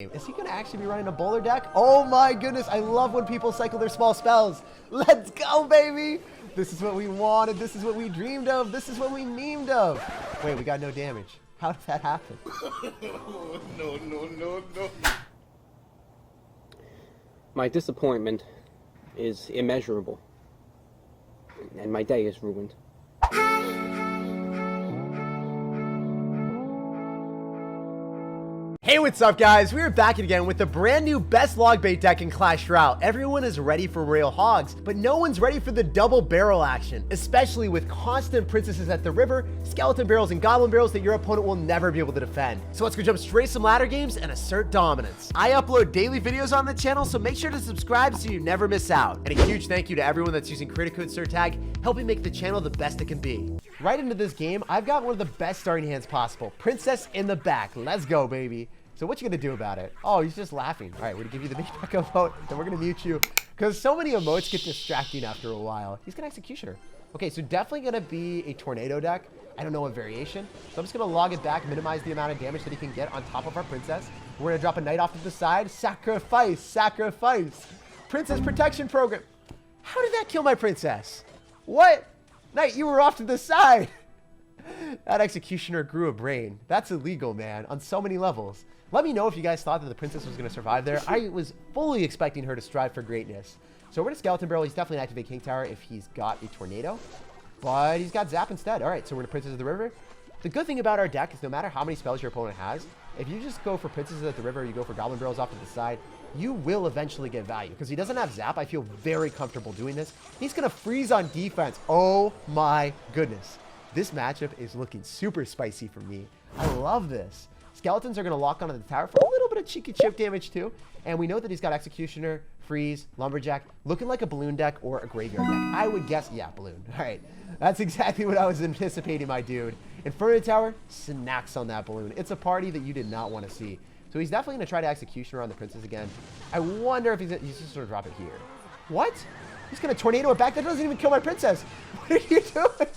Is he gonna actually be running a bowler deck? Oh my goodness, I love when people cycle their small spells. Let's go, baby. This is what we wanted. This is what we dreamed of. This is what we memed of. Wait, we got no damage. How did that happen? No. My disappointment is immeasurable, and my day is ruined. Hey, what's up, guys? We're back again with the brand new best log bait deck in Clash Royale. Everyone is ready for Royal Hogs, but no one's ready for the double barrel action, especially with constant princesses at the river, skeleton barrels, and goblin barrels that your opponent will never be able to defend. So let's go jump straight to some ladder games and assert dominance. I upload daily videos on the channel, so make sure to subscribe so you never miss out. And a huge thank you to everyone that's using creator code SirTag, helping make the channel the best it can be. Right into this game, I've got one of the best starting hands possible. Princess in the back. Let's go, baby. So what you gonna do about it? Oh, he's just laughing. All right, we're gonna give you the big back emote, then we're gonna mute you, because so many emotes get distracting after a while. He's gonna Executioner. Okay, so definitely gonna be a tornado deck. I don't know what variation. So I'm just gonna log it back, minimize the amount of damage that he can get on top of our princess. We're gonna drop a knight off to the side. Sacrifice, sacrifice. Princess protection program. How did that kill my princess? What? Knight, you were off to the side. That Executioner grew a brain. That's illegal, man, on so many levels. Let me know if you guys thought that the princess was going to survive there. I was fully expecting her to strive for greatness. So we're going to Skeleton Barrel. He's definitely an activate King Tower if he's got a Tornado. But he's got Zap instead. All right, so we're going to Princess of the River. The good thing about our deck is no matter how many spells your opponent has, if you just go for Princesses at the River, you go for Goblin Barrels off to the side, you will eventually get value. Because he doesn't have Zap, I feel very comfortable doing this. He's going to freeze on defense. Oh my goodness. This matchup is looking super spicy for me. I love this. Skeletons are going to lock onto the tower for a little bit of cheeky chip damage too. And we know that he's got Executioner, Freeze, Lumberjack, looking like a balloon deck or a graveyard deck. I would guess, yeah, balloon. All right. That's exactly what I was anticipating, my dude. Inferno Tower snacks on that balloon. It's a party that you did not want to see. So he's definitely going to try to Executioner on the princess again. I wonder if he's just going to drop it here. What? He's going to tornado it back? That doesn't even kill my princess. What are you doing?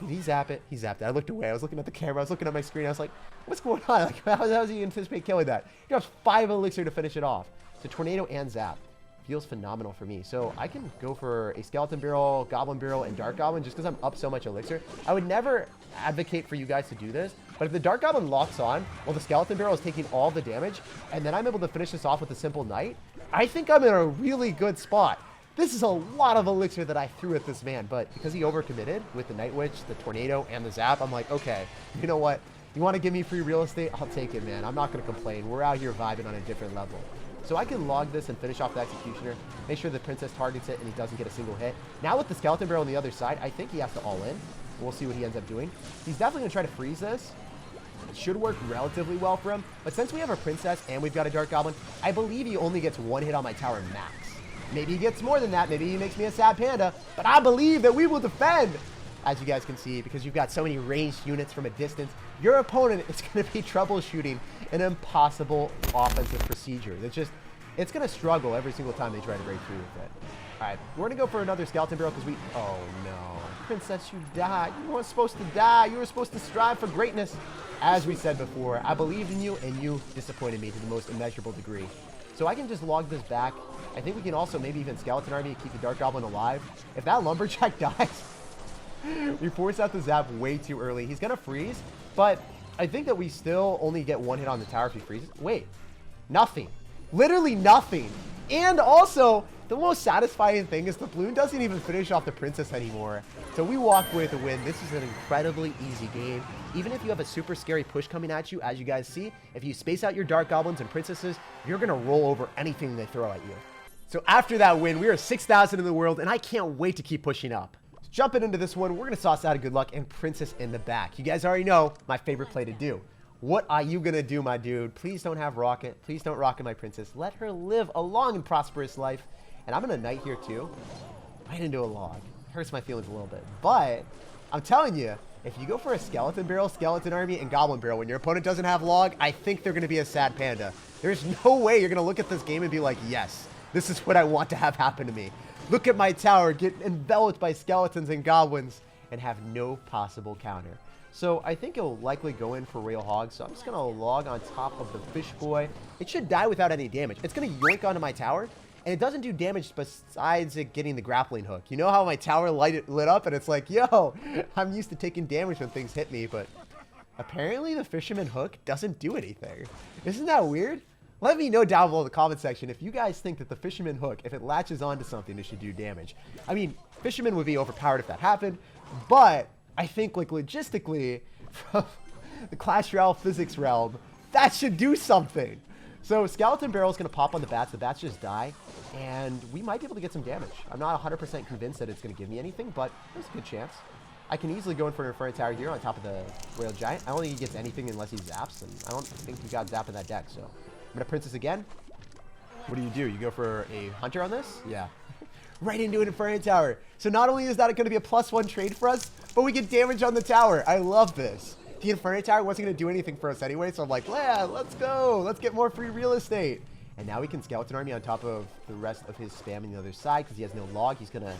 Did he zap it? He zapped it. I looked away. I was looking at the camera. I was looking at my screen. I was like, what's going on? Like, how does he anticipate killing that? He drops 5 elixir to finish it off. So Tornado and Zap feels phenomenal for me. So I can go for a Skeleton Barrel, Goblin Barrel, and Dark Goblin just because I'm up so much elixir. I would never advocate for you guys to do this, but if the Dark Goblin locks on while the Skeleton Barrel is taking all the damage, and then I'm able to finish this off with a simple Knight, I think I'm in a really good spot. This is a lot of elixir that I threw at this man, but because he overcommitted with the Night Witch, the Tornado, and the Zap, I'm like, okay, you know what? You want to give me free real estate? I'll take it, man. I'm not going to complain. We're out here vibing on a different level. So I can log this and finish off the Executioner, make sure the Princess targets it and he doesn't get a single hit. Now with the Skeleton Barrel on the other side, I think he has to all in. We'll see what he ends up doing. He's definitely going to try to freeze this. It should work relatively well for him, but since we have a Princess and we've got a Dark Goblin, I believe he only gets 1 hit on my tower max. Maybe he gets more than that. Maybe he makes me a sad panda. But I believe that we will defend. As you guys can see, because you've got so many ranged units from a distance, your opponent is going to be troubleshooting an impossible offensive procedure. It's going to struggle every single time they try to break through with it. All right, we're going to go for another Skeleton Barrel because oh no. Princess, you died. You weren't supposed to die. You were supposed to strive for greatness. As we said before, I believed in you and you disappointed me to the most immeasurable degree. So I can just log this back. I think we can also maybe even Skeleton Army to keep the Dark Goblin alive. If that Lumberjack dies, we force out the Zap way too early. He's going to freeze, but I think that we still only get 1 hit on the tower if he freezes. Wait, nothing. Literally nothing. And also, the most satisfying thing is the balloon doesn't even finish off the princess anymore. So we walk away with a win. This is an incredibly easy game. Even if you have a super scary push coming at you, as you guys see, if you space out your Dark Goblins and Princesses, you're going to roll over anything they throw at you. So after that win, we are 6,000 in the world, and I can't wait to keep pushing up. Jumping into this one, we're going to sauce out a good luck and Princess in the back. You guys already know my favorite play to do. What are you going to do, my dude? Please don't have Rocket. Please don't Rocket my princess. Let her live a long and prosperous life. And I'm going to Knight here too. Right into a log. Hurts my feelings a little bit. But I'm telling you, if you go for a Skeleton Barrel, Skeleton Army, and Goblin Barrel when your opponent doesn't have log, I think they're going to be a sad panda. There's no way you're going to look at this game and be like, yes, this is what I want to have happen to me. Look at my tower get enveloped by skeletons and goblins and have no possible counter. So I think he'll likely go in for Royale Hog. So I'm just going to log on top of the fish boy. It should die without any damage. It's going to yoink onto my tower. And it doesn't do damage besides it getting the grappling hook. You know how my tower lit up and it's like, yo, I'm used to taking damage when things hit me. But apparently the fisherman hook doesn't do anything. Isn't that weird? Let me know down below in the comment section if you guys think that the fisherman hook, if it latches onto something, it should do damage. I mean, fisherman would be overpowered if that happened. But I think, like, logistically, from the Clash Royale physics realm, that should do something. So Skeleton Barrel is going to pop on the bats. The bats just die, and we might be able to get some damage. I'm not 100% convinced that it's going to give me anything, but there's a good chance. I can easily go in for an Inferno Tower here on top of the Royal Giant. I don't think he gets anything unless he zaps, and I don't think he got zapped in that deck, so I'm going to Princess again. What do? You go for a Hunter on this? Yeah. Right into an Inferno Tower. So not only is that going to be a +1 trade for us, but we get damage on the tower. I love this. The Inferno Tower wasn't going to do anything for us anyway, so I'm like, yeah, let's go. Let's get more free real estate. And now we can Skeleton Army on top of the rest of his spam on the other side because he has no log. He's going to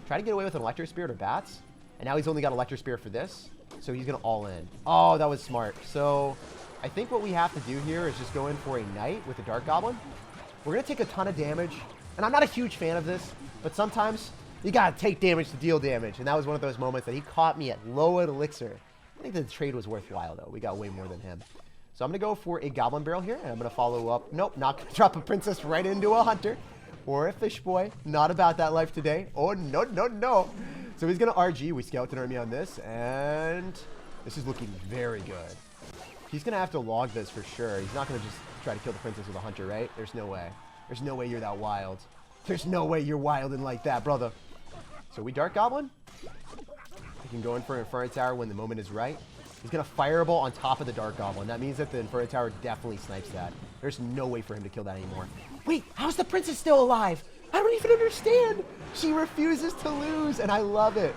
try to get away with an Electro Spirit or Bats. And now he's only got Electro Spirit for this, so he's going to all in. Oh, that was smart. So I think what we have to do here is just go in for a Knight with a Dark Goblin. We're going to take a ton of damage. And I'm not a huge fan of this, but sometimes you got to take damage to deal damage. And that was one of those moments that he caught me at low elixir. I think the trade was worthwhile, though. We got way more than him. So I'm going to go for a Goblin Barrel here, and I'm going to follow up. Nope, not going to drop a Princess right into a Hunter or a Fish Boy. Not about that life today. Oh, no, no, no. So he's going to RG. We Skeleton Army on this, and this is looking very good. He's going to have to log this for sure. He's not going to just try to kill the Princess with a Hunter, right? There's no way. There's no way you're that wild. There's no way you're wilding like that, brother. So we Dark Goblin. He can go in for an Inferno Tower when the moment is right. He's going to Fireball on top of the Dark Goblin. That means that the Inferno Tower definitely snipes that. There's no way for him to kill that anymore. Wait, how's the Princess still alive? I don't even understand. She refuses to lose, and I love it.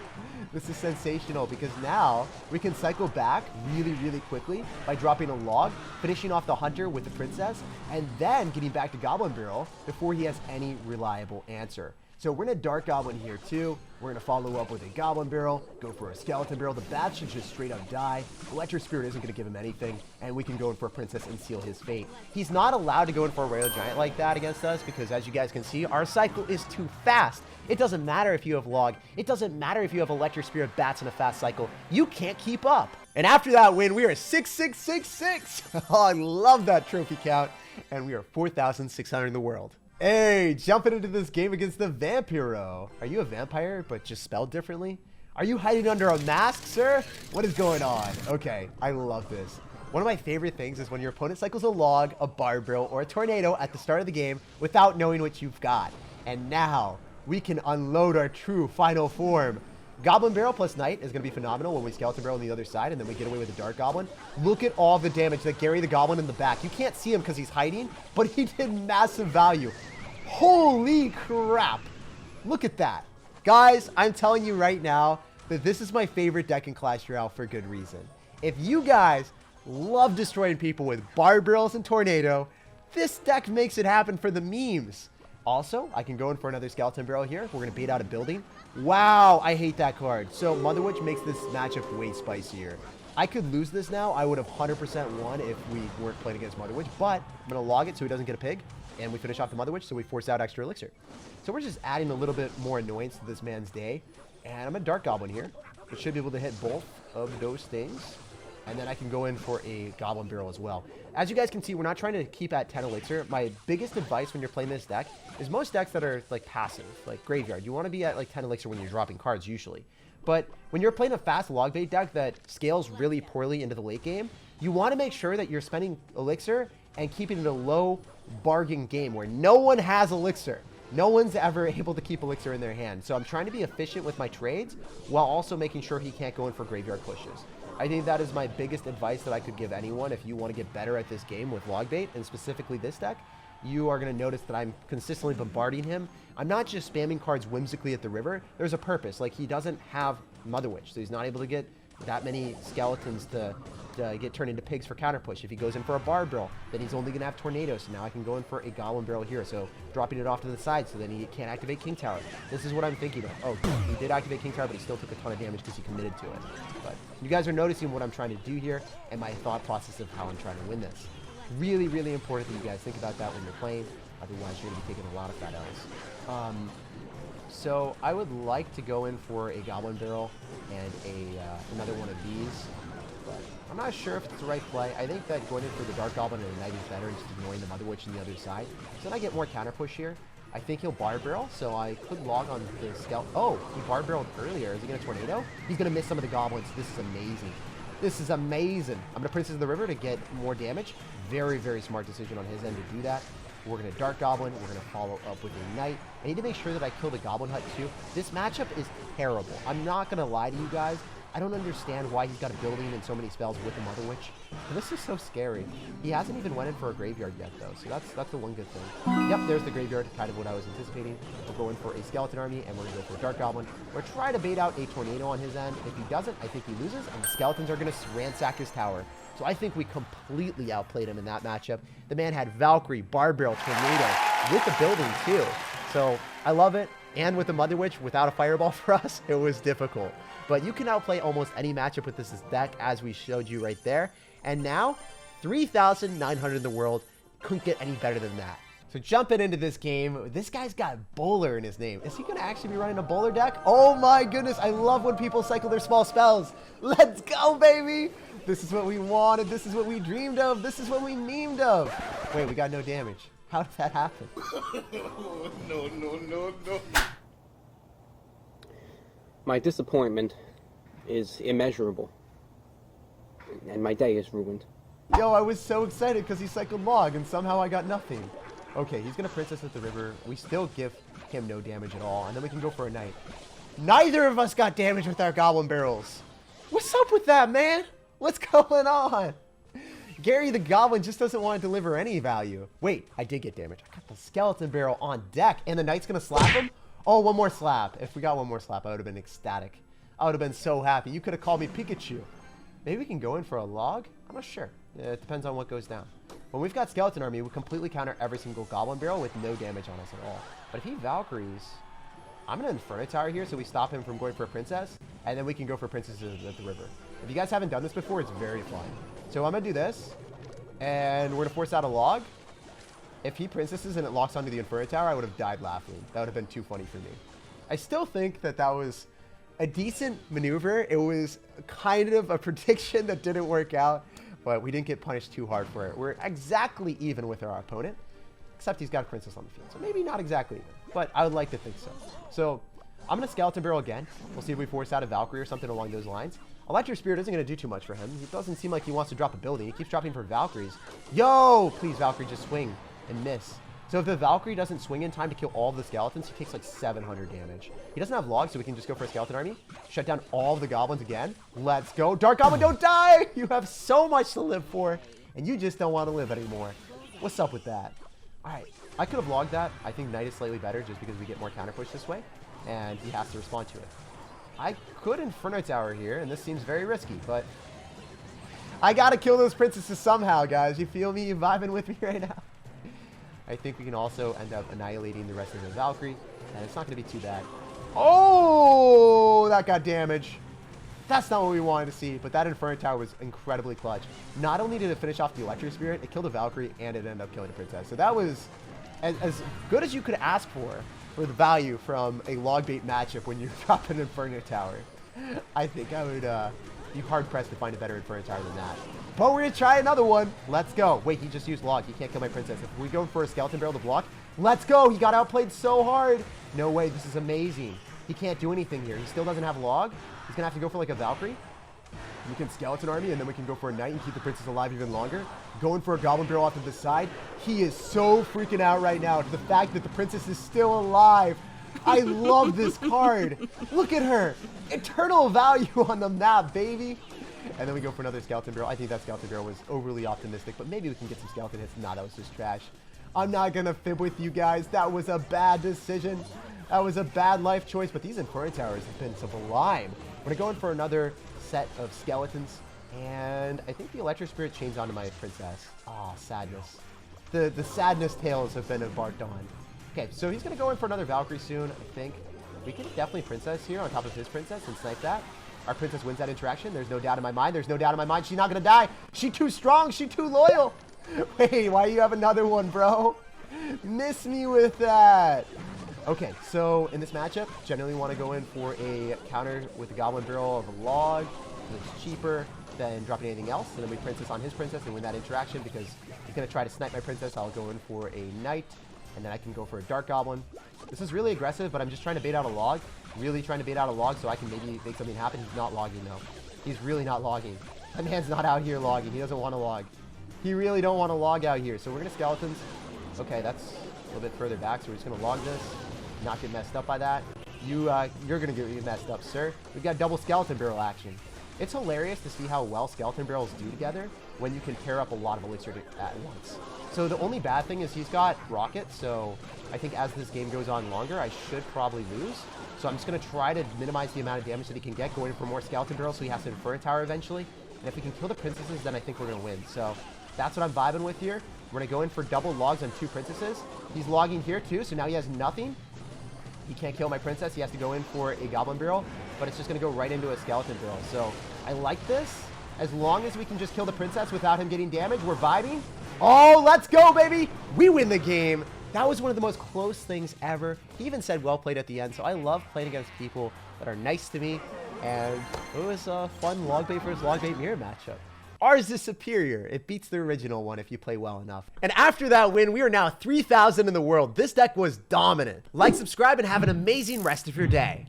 This is sensational because now we can cycle back really, really quickly by dropping a log, finishing off the Hunter with the Princess, and then getting back to Goblin Barrel before he has any reliable answer. So we're going to Dark Goblin here too. We're going to follow up with a Goblin Barrel, go for a Skeleton Barrel. The Bats should just straight up die. Electro Spirit isn't going to give him anything, and we can go in for a Princess and seal his fate. He's not allowed to go in for a Royal Giant like that against us because, as you guys can see, our cycle is too fast. It doesn't matter if you have log. It doesn't matter if you have Electro Spirit, Bats, and a fast cycle. You can't keep up. And after that win, we are 6,666. Oh, I love that trophy count. And we are 4,600 in the world. Hey, jumping into this game against the Vampiro. Are you a vampire, but just spelled differently? Are you hiding under a mask, sir? What is going on? Okay, I love this. One of my favorite things is when your opponent cycles a log, a Barb Barrel, or a Tornado at the start of the game without knowing what you've got. And now, we can unload our true final form. Goblin Barrel plus Knight is going to be phenomenal when we Skeleton Barrel on the other side, and then we get away with the Dark Goblin. Look at all the damage that Gary the Goblin in the back. You can't see him because he's hiding, but he did massive value. Holy crap. Look at that. Guys, I'm telling you right now that this is my favorite deck in Clash Royale for good reason. If you guys love destroying people with Barb Barrels and Tornado, this deck makes it happen for the memes. Also, I can go in for another Skeleton Barrel here. We're going to bait out a building. Wow, I hate that card. So Mother Witch makes this matchup way spicier. I could lose this now. I would have 100% won if we weren't playing against Mother Witch, but I'm going to log it so he doesn't get a pig. And we finish off the Mother Witch, so we force out extra elixir. So we're just adding a little bit more annoyance to this man's day. And I'm a Dark Goblin here, which should be able to hit both of those things. And then I can go in for a Goblin Barrel as well. As you guys can see, we're not trying to keep at 10 elixir. My biggest advice when you're playing this deck is most decks that are like passive, like Graveyard, you want to be at like 10 elixir when you're dropping cards usually. But when you're playing a fast log bait deck that scales really poorly into the late game, you want to make sure that you're spending elixir and keeping it a low bargain game where no one has elixir. No one's ever able to keep elixir in their hand. So I'm trying to be efficient with my trades while also making sure he can't go in for graveyard pushes. I think that is my biggest advice that I could give anyone if you want to get better at this game with log bait, and specifically this deck. You are going to notice that I'm consistently bombarding him. I'm not just spamming cards whimsically at the river. There's a purpose. Like, he doesn't have Mother Witch, so he's not able to get that many skeletons to get turned into pigs for counter push. If he goes in for a barb barrel, then he's only going to have tornadoes. So now I can go in for a goblin barrel here. So dropping it off to the side so then he can't activate King Tower. This is what I'm thinking of. Oh, he did activate King Tower, but he still took a ton of damage because he committed to it. But you guys are noticing what I'm trying to do here and my thought process of how I'm trying to win this. Really, really important that you guys think about that when you're playing. Otherwise, you're going to be taking a lot of fat L's. So I would like to go in for a goblin barrel and another one of these. But I'm not sure if it's the right play. I think that going in for the Dark Goblin and a Knight is better and just ignoring the Mother Witch on the other side. So then I get more counter push here. I think he'll Barb Barrel, so I could log on the Scout. Oh, he Barb Barreled earlier. Is he going to Tornado? He's going to miss some of the Goblins. This is amazing. This is amazing. I'm going to Princess of the River to get more damage. Very, very smart decision on his end to do that. We're going to Dark Goblin. We're going to follow up with a Knight. I need to make sure that I kill the Goblin Hut too. This matchup is terrible. I'm not going to lie to you guys. I don't understand why he's got a building and so many spells with the Mother Witch. This is so scary. He hasn't even went in for a graveyard yet, though, so that's the one good thing. Yep, there's the graveyard, kind of what I was anticipating. We'll go in for a Skeleton Army, and we're going to go for a Dark Goblin. We're trying to bait out a Tornado on his end. If he doesn't, I think he loses, and the Skeletons are going to ransack his tower. So I think we completely outplayed him in that matchup. The man had Valkyrie, Barb Barrel, Tornado, with the building, too. So I love it. And with the Mother Witch, without a Fireball for us, it was difficult. But you can outplay almost any matchup with this deck, as we showed you right there. And now, 3,900 in the world. Couldn't get any better than that. So jumping into this game, this guy's got Bowler in his name. Is he going to actually be running a Bowler deck? Oh my goodness, I love when people cycle their small spells. Let's go, baby. This is what we wanted. This is what we dreamed of. This is what we memed of. Wait, we got no damage. How did that happen? No. My disappointment is immeasurable, and my day is ruined. Yo, I was so excited because he cycled Log, and somehow I got nothing. Okay, he's going to Princess at the River. We still give him no damage at all, and then we can go for a Knight. Neither of us got damage with our Goblin Barrels. What's up with that, man? What's going on? Gary the Goblin just doesn't want to deliver any value. Wait, I did get damage. I got the Skeleton Barrel on deck, and the Knight's going to slap him? Oh, one more slap. If we got one more slap, I would have been ecstatic. I would have been so happy. You could have called me Pikachu. Maybe we can go in for a Log? I'm not sure. It depends on what goes down. When we've got Skeleton Army, we completely counter every single Goblin Barrel with no damage on us at all. But if he Valkyries, I'm going to Inferno Tower here so we stop him from going for a Princess, and then we can go for Princesses at the River. If you guys haven't done this before, it's very fun. So I'm going to do this, and we're going to force out a Log. If he Princesses and it locks onto the Inferno Tower, I would have died laughing. That would have been too funny for me. I still think that that was a decent maneuver. It was kind of a prediction that didn't work out, but we didn't get punished too hard for it. We're exactly even with our opponent, except he's got a Princess on the field. So maybe not exactly even, but I would like to think so. So I'm going to Skeleton Barrel again. We'll see if we force out a Valkyrie or something along those lines. Electric Spirit isn't going to do too much for him. It doesn't seem like he wants to drop a building. He keeps dropping for Valkyries. Yo, please, Valkyrie, just swing and miss. So if the Valkyrie doesn't swing in time to kill all of the Skeletons, he takes like 700 damage. He doesn't have Logs, so we can just go for a Skeleton Army. Shut down all of the Goblins again. Let's go. Dark Goblin, don't die! You have so much to live for, and you just don't want to live anymore. What's up with that? All right, I could have logged that. I think Knight is slightly better just because we get more counter push this way, and he has to respond to it. I could Inferno Tower here, and this seems very risky, but I got to kill those Princesses somehow, guys. You feel me? You vibing with me right now? I think we can also end up annihilating the rest of the Valkyrie, and it's not going to be too bad. Oh, that got damage. That's not what we wanted to see, but that Inferno Tower was incredibly clutch. Not only did it finish off the Electric Spirit, it killed a Valkyrie, and it ended up killing a Princess. So that was as good as you could ask for the value from a log bait matchup when you're dropping an Inferno Tower. I think I would be hard-pressed to find a better Inferno Tower than that. But we're going to try another one. Let's go. Wait, he just used Log. He can't kill my Princess. If we go for a Skeleton Barrel to block, let's go. He got outplayed so hard. No way. This is amazing. He can't do anything here. He still doesn't have Log. He's going to have to go for like a Valkyrie. We can Skeleton Army, and then we can go for a Knight and keep the Princess alive even longer. Going for a Goblin Barrel off to the side. He is so freaking out right now to the fact that the Princess is still alive. I love this card. Look at her. Eternal value on the map, baby. And then we go for another Skeleton Barrel. I think that Skeleton Barrel was overly optimistic, but maybe we can get some Skeleton hits. Nah, that was just trash. I'm not going to fib with you guys. That was a bad decision. That was a bad life choice, but these Inferno Towers have been sublime. We're going to go in for another set of Skeletons, And I think the Electric Spirit chains onto my princess. Ah, sadness. The sadness tales have been embarked on. Okay, so he's going to go in for another Valkyrie soon, I think. We can definitely princess here on top of his princess and snipe that. Our princess wins that interaction. There's no doubt in my mind. There's no doubt in my mind. She's not going to die. She's too strong. She's too loyal. Wait, why do you have another one, bro? Miss me with that. Okay, so in this matchup, generally want to go in for a counter with the Goblin Barrel of a log. It's cheaper than dropping anything else. And then we princess on his princess and win that interaction because he's going to try to snipe my princess. I'll go in for a knight, and then I can go for a Dark Goblin. This is really aggressive, but I'm just trying to bait out a log. Really trying to bait out a log so I can maybe make something happen. He's not logging, though. He's really not logging. That man's not out here logging. He doesn't want to log. He really don't want to log out here. So we're going to skeletons. Okay, that's a little bit further back, so we're just going to log this. Not get messed up by that. You're going to get messed up, sir. We've got double skeleton barrel action. It's hilarious to see how well skeleton barrels do together when you can pair up a lot of elixir at once. So the only bad thing is he's got rockets, so I think as this game goes on longer, I should probably lose. So I'm just going to try to minimize the amount of damage that he can get, going for more skeleton barrels so he has to Inferno Tower eventually. And if we can kill the princesses, then I think we're going to win. So that's what I'm vibing with here. We're going to go in for double logs on 2 princesses. He's logging here too, so now he has nothing. He can't kill my princess. He has to go in for a Goblin Barrel, but it's just going to go right into a Skeleton Barrel. So I like this. As long as we can just kill the princess without him getting damage, we're vibing. Oh, let's go, baby. We win the game. That was one of the most close things ever. He even said well played at the end, so I love playing against people that are nice to me, and it was a fun log bait versus log bait mirror matchup. Ours is superior. It beats the original one if you play well enough. And after that win, we are now 3,000 in the world. This deck was dominant. Like, subscribe, and have an amazing rest of your day.